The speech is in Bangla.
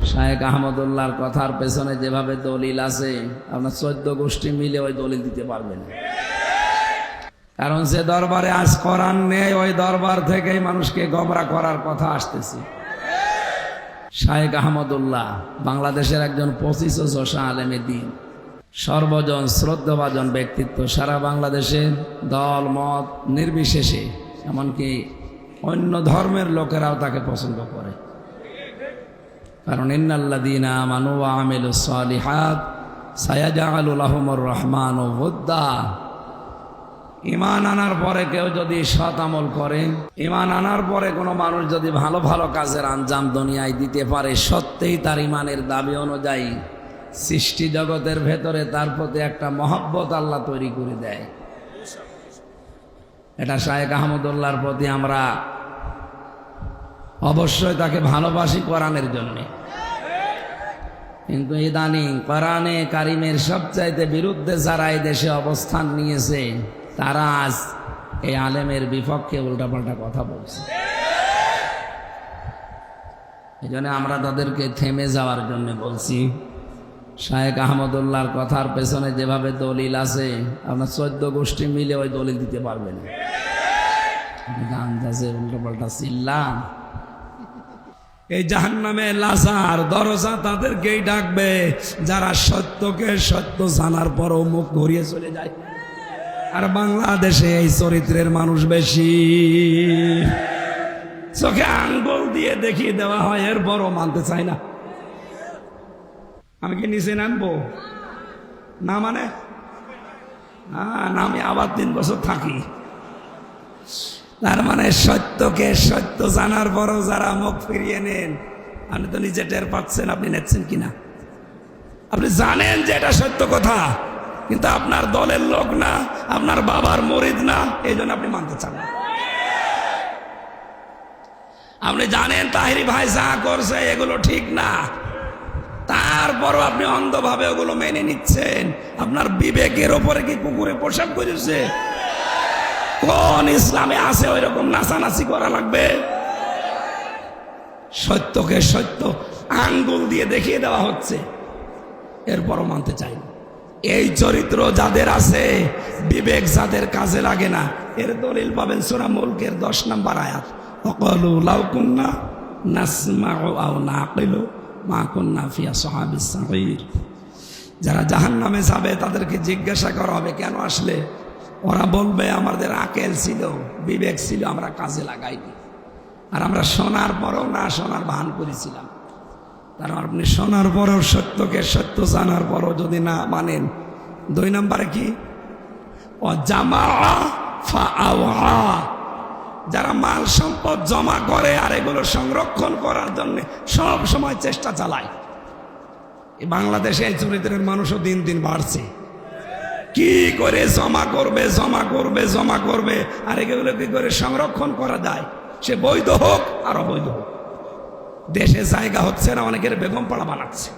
শায়েখ আহমদুল্লাহর কথার পেছনে যেভাবে দলিল আছে আপনার 14 গোষ্ঠী মিলে ওই দলিল দিতে পারবেন। কারণ যে দরবারে আজ কোরআন নেই ওই দরবার থেকেই মানুষকে গোমরা করার কথা আসতেছে। শায়েখ আহমদুল্লাহ বাংলাদেশের একজন 25 আলেমে দ্বীন, সর্বজন শ্রদ্ধাভাজন ব্যক্তিত্ব। সারা বাংলাদেশে দল মত নির্বিশেষে এমনকি অন্য ধর্মের লোকেরাও তাকে পছন্দ করে। কারণ ইন্নাল্লাযীনা আমানু ওয়া আমিলুস সালিহাত সায়াজআলু লাহুমুর রহমানু ওয়ুদ্দা। ঈমান আনার পরে কেউ যদি সৎ আমল করে, ঈমান আনার পরে কোনো মানুষ যদি ভালো ভালো কাজের আঞ্জাম দুনিয়ায় দিতে পারে, সত্যিই তার ঈমানের দাবি অনুযায়ী সৃষ্টি জগতের ভেতরে তার প্রতি একটা মহব্বত আল্লাহ তৈরি করে দেয়। এটা শায়েখ আহমদুল্লাহর প্রতি আমরা অবশ্যই তাকে ভালোবাসি কোরআনের জন্যে। কিন্তু ইদানিং কোরআনে কারিমের সবচাইতে বিরুদ্ধে যারা এই দেশে অবস্থান নিয়েছে তারা আজ এই আলেমের বিপক্ষে উল্টাপাল্টা কথা বলছে। এই জন্য আমরা তাদেরকে থেমে যাওয়ার জন্য বলছি। শায়েখ আহমদুল্লাহর কথার পেছনে যেভাবে দলিল আছে আপনার 14 গোষ্ঠী মিলে ওই দলিল দিতে পারবেন। আন্দাজে উল্টাপাল্টা চিল্লা। এই জাহান্নামে লাজার দরজা তাদেরকেই ডাকবে যারা সত্যকে সত্য জানার পরও মুখ ঘুরিয়ে চলে যায়। আর বাংলাদেশে এই চরিত্রের মানুষ বেশি। চোখে আঙ্গুল দিয়ে দেখিয়ে দেওয়া হয়, এর বড় মানতে চায় না। আমি কি নিচে নামবো না? মানে না, আমি আবার 3 বছর থাকি। তার মানে সত্যকে সত্য জানার পরও যারা মুখ ফিরিয়ে নেন, আপনি তো নিজে টের পাচ্ছেন আপনি নেচ্ছেন কিনা। আপনি জানেন যে এটা সত্য কথা, কিন্তু আপনার দলের লোক না, আপনার বাবার মুরিদ না, এই জন্য আপনি মানতে চান না। আপনি জানেন তাহিরি ভাই যা করছে এগুলো ঠিক না, তারপরও আপনি অন্ধভাবে ওগুলো মেনে নিচ্ছেন। আপনার বিবেকের ওপরে কি কুকুরে পোশাক করেছে? কোন ইসলামে আছে ওই রকম নাচানাচি করা লাগবে? সত্যকে সত্য আঙ্গুল দিয়ে দেখিয়ে দেওয়া হচ্ছে, এরপরও মানতে চাই না। এই চরিত্র যাদের আছে, বিবেক যাদের কাজে লাগে না, এর দলিল পাবেন সূরা মুলকের 10 নম্বর আয়াত। ওয়াকালু লাউ কুন্না নাসমাউ আও নাকিলু মা কুন্না ফি আসহাবিস সাঈর। যারা জাহান্নামে যাবে তাদেরকে জিজ্ঞাসা করা হবে কেন আসলে? ওরা বলবে আমাদের আকেল ছিল, বিবেক ছিল, আমরা কাজে লাগাইনি। আর আমরা শোনার পরও না শোনার ভান করেছিলাম। কারণ আপনি শোনার পরেও সত্যকে সত্য জানার পরও যদি না মানেন, 2 নম্বরে কি? জামা ফাআওয়া। যারা মাল সম্পদ জমা করে আর এগুলো সংরক্ষণ করার জন্য সব সময় চেষ্টা চালায়। এই বাংলাদেশে এই চরিত্রের মানুষও দিন দিন বাড়ছে। কি করে জমা করবে জমা করবে জমা করবে, আর এগুলো কি করে সংরক্ষণ করা যায়, সে বৈধ হোক আর অবৈধ হোক। দেশে জায়গা হচ্ছে না, অনেকের বেগম পাড়া বানাচ্ছে।